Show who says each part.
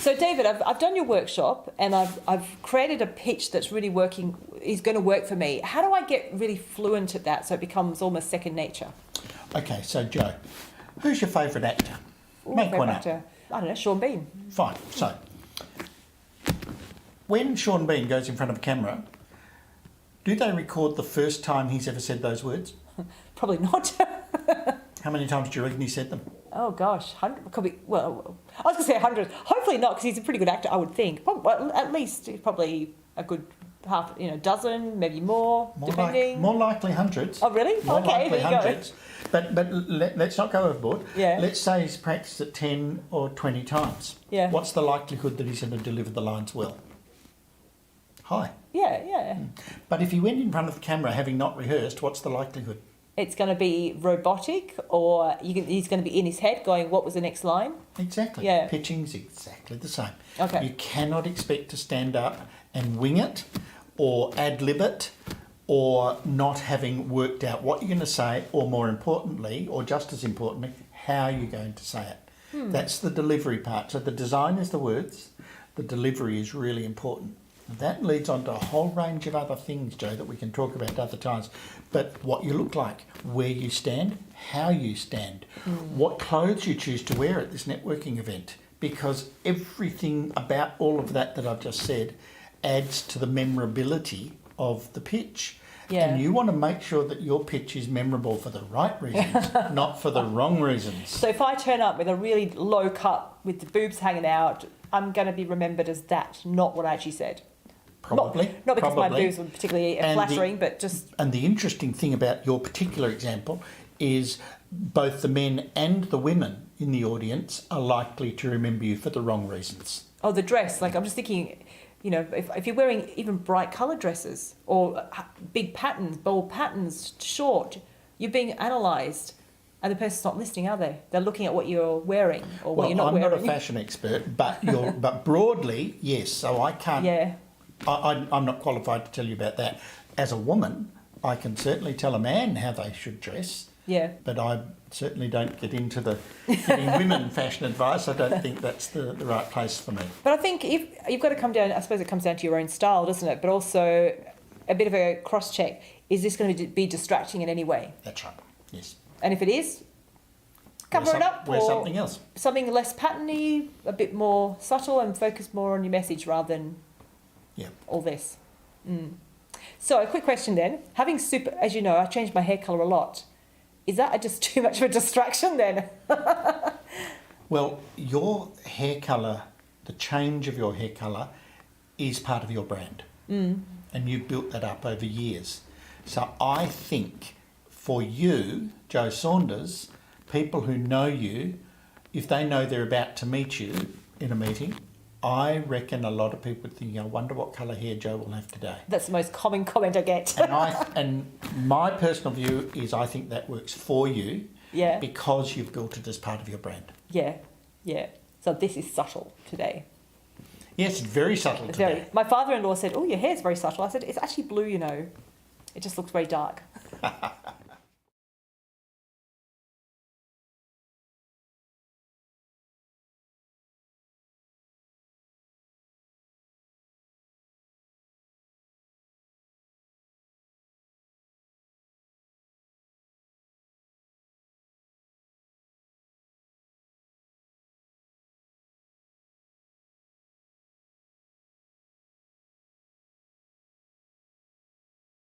Speaker 1: So, David, I've done your workshop and I've created a pitch that's really is going to work for me. How do I get really fluent at that so it becomes almost second nature?
Speaker 2: Okay, so Joe, who's your favourite actor? Make one up.
Speaker 1: I don't know, Sean Bean.
Speaker 2: Fine. So, when Sean Bean goes in front of a camera, do they record the first time he's ever said those words?
Speaker 1: Probably not.
Speaker 2: How many times do you reckon he said them?
Speaker 1: Oh gosh, 100, could be, well, I was going to say 100. Hopefully not, because he's a pretty good actor, I would think. Well, at least probably a good half, dozen, maybe more depending.
Speaker 2: More likely hundreds.
Speaker 1: Oh really?
Speaker 2: More
Speaker 1: okay,
Speaker 2: likely
Speaker 1: there you
Speaker 2: hundreds. Go. But let's not go overboard.
Speaker 1: Yeah.
Speaker 2: Let's say he's practiced it 10 or 20 times.
Speaker 1: Yeah.
Speaker 2: What's the likelihood that he's going to deliver the lines well? High.
Speaker 1: Yeah.
Speaker 2: But if he went in front of the camera having not rehearsed, what's the likelihood?
Speaker 1: It's going to be robotic, or he's going to be in his head going, what was the next line?
Speaker 2: Exactly.
Speaker 1: Yeah.
Speaker 2: Pitching's exactly the same.
Speaker 1: Okay.
Speaker 2: You cannot expect to stand up and wing it or ad-lib it or not having worked out what you're going to say, or more importantly, or just as importantly, how you're going to say it. That's the delivery part. So the design is the words, the delivery is really important. That leads on to a whole range of other things, Joe, that we can talk about other times. But what you look like, where you stand, how you stand, what clothes you choose to wear at this networking event, because everything about all of that I've just said adds to the memorability of the pitch.
Speaker 1: Yeah.
Speaker 2: And you want to make sure that your pitch is memorable for the right reasons, not for the wrong reasons.
Speaker 1: So if I turn up with a really low cut with the boobs hanging out, I'm going to be remembered as that, not what I actually said.
Speaker 2: Probably.
Speaker 1: Not because
Speaker 2: probably.
Speaker 1: my boobs were particularly flattering, but just...
Speaker 2: And the interesting thing about your particular example is both the men and the women in the audience are likely to remember you for the wrong reasons.
Speaker 1: Oh, the dress. Like, I'm just thinking, if you're wearing even bright coloured dresses or big patterns, bold patterns, short, you're being analysed. And the person's not listening, are they? They're looking at what you're wearing or what you're not wearing.
Speaker 2: I'm not a fashion expert, but broadly, yes. So I can't...
Speaker 1: Yeah.
Speaker 2: I'm not qualified to tell you about that. As a woman, I can certainly tell a man how they should dress.
Speaker 1: Yeah.
Speaker 2: But I certainly don't get into the giving women fashion advice. I don't think that's the right place for me.
Speaker 1: But I think if you've got to come down, I suppose it comes down to your own style, doesn't it? But also a bit of a cross-check. Is this going to be distracting in any way?
Speaker 2: That's right, yes.
Speaker 1: And if it is, cover it up.
Speaker 2: Wear something else. Something
Speaker 1: less patterny, a bit more subtle, and focus more on your message rather than all this. So a quick question then. Having as you know, I changed my hair colour a lot. Is that just too much of a distraction then?
Speaker 2: Well, your hair colour, the change of your hair colour is part of your brand. And you've built that up over years. So I think for you, Joe Saunders, people who know you, if they know they're about to meet you in a meeting, I reckon a lot of people would think, I wonder what colour hair Joe will have today.
Speaker 1: That's the most common comment I get.
Speaker 2: And my personal view is I think that works for you because you've built it as part of your brand.
Speaker 1: Yeah. So this is subtle today.
Speaker 2: Yes, it's very subtle today.
Speaker 1: My father-in-law said, oh, your hair's very subtle. I said, it's actually blue, It just looks very dark.